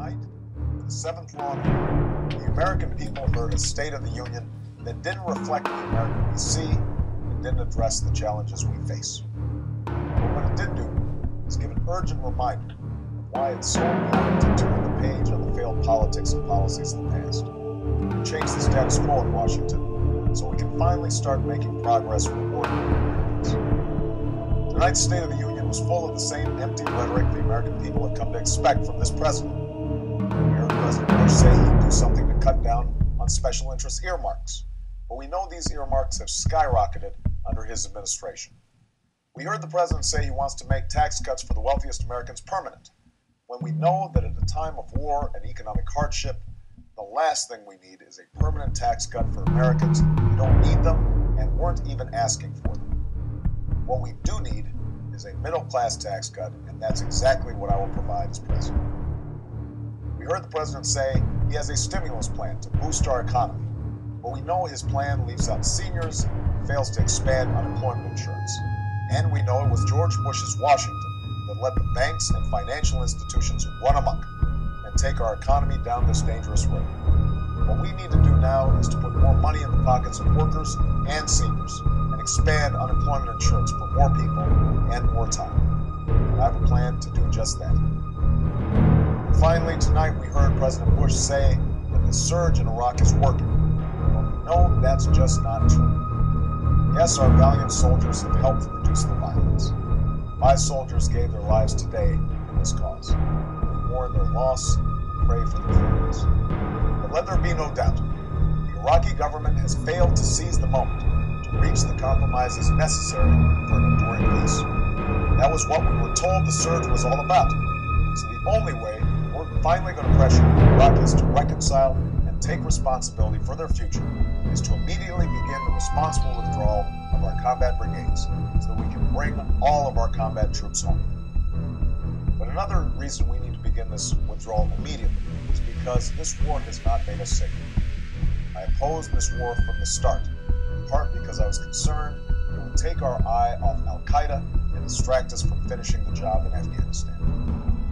Tonight, for the seventh long year, the American people heard a State of the Union that didn't reflect the America we see and didn't address the challenges we face. But what it did do was give an urgent reminder of why it's so important to turn the page on the failed politics and policies of the past, and change the status quo in Washington so we can finally start making progress for ordinary Americans. Tonight's State of the Union was full of the same empty rhetoric the American people had come to expect from this president. We heard President Bush say he'd do something to cut down on special interest earmarks, but we know these earmarks have skyrocketed under his administration. We heard the president say he wants to make tax cuts for the wealthiest Americans permanent, when we know that at a time of war and economic hardship, the last thing we need is a permanent tax cut for Americans who don't need them and weren't even asking for them. What we do need is a middle-class tax cut, and that's exactly what I will provide as president. We heard the president say he has a stimulus plan to boost our economy, but we know his plan leaves out seniors and fails to expand unemployment insurance. And we know it was George Bush's Washington that let the banks and financial institutions run amok and take our economy down this dangerous road. What we need to do now is to put more money in the pockets of workers and seniors and expand unemployment insurance for more people and more time. And I have a plan to do just that. And finally, tonight we heard President Bush say that the surge in Iraq is working. But we know that's just not true. Yes, our valiant soldiers have helped reduce the violence. 5 soldiers gave their lives today in this cause. We mourn their loss and pray for their families. But let there be no doubt, the Iraqi government has failed to seize the moment to reach the compromises necessary for an enduring peace. That was what we were told the surge was all about. So the only way we're finally going to pressure the Iraqis to reconcile and take responsibility for their future is to immediately begin the responsible withdrawal of our combat brigades so that we can bring all of our combat troops home. But another reason we need to begin this withdrawal immediately is because this war has not made us safe. I opposed this war from the start, in part because I was concerned it would take our eye off al-Qaeda and distract us from finishing the job in Afghanistan.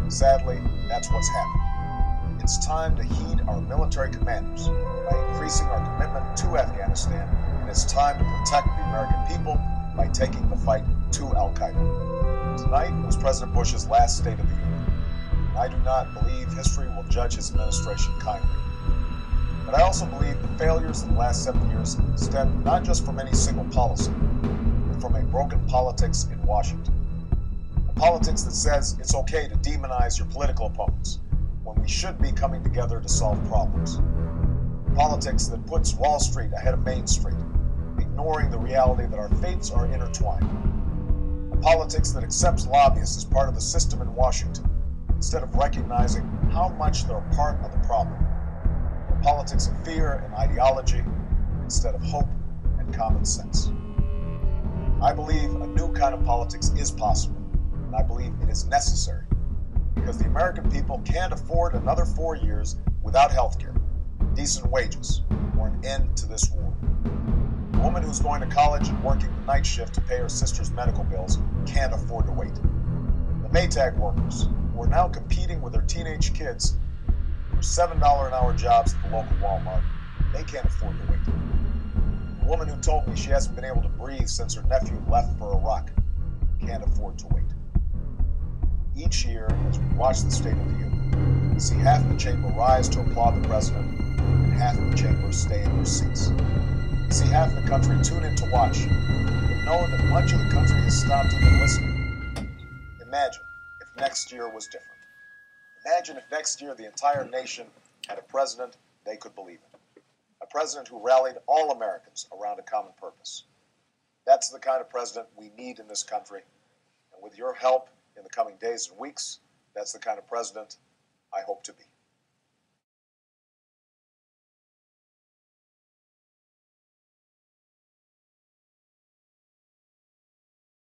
Sadly, that's what's happened. It's time to heed our military commanders by increasing our commitment to Afghanistan, and it's time to protect the American people by taking the fight to al-Qaeda. Tonight was President Bush's last State of the Union, and I do not believe history will judge his administration kindly. But I also believe the failures in the last 7 years stem not just from any single policy, but from a broken politics in Washington. A politics that says it's okay to demonize your political opponents when we should be coming together to solve problems. Politics that puts Wall Street ahead of Main Street, ignoring the reality that our fates are intertwined. A politics that accepts lobbyists as part of the system in Washington, instead of recognizing how much they're a part of the problem. A politics of fear and ideology, instead of hope and common sense. I believe a new kind of politics is possible, and I believe it is necessary, because the American people can't afford another 4 years without health care, decent wages, or an end to this war. A woman who's going to college and working the night shift to pay her sister's medical bills can't afford to wait. The Maytag workers, who are now competing with their teenage kids for $7 an hour jobs at the local Walmart, they can't afford to wait. The woman who told me she hasn't been able to breathe since her nephew left for Iraq can't afford to wait. Each year, as we watch the State of the Union, we see half the chamber rise to applaud the president and half the chamber stay in their seats. We see half the country tune in to watch, but know that much of the country has stopped even listening. Imagine if next year was different. Imagine if next year the entire nation had a president they could believe in. A president who rallied all Americans around a common purpose. That's the kind of president we need in this country, and with your help in the coming days and weeks, that's the kind of president I hope to be.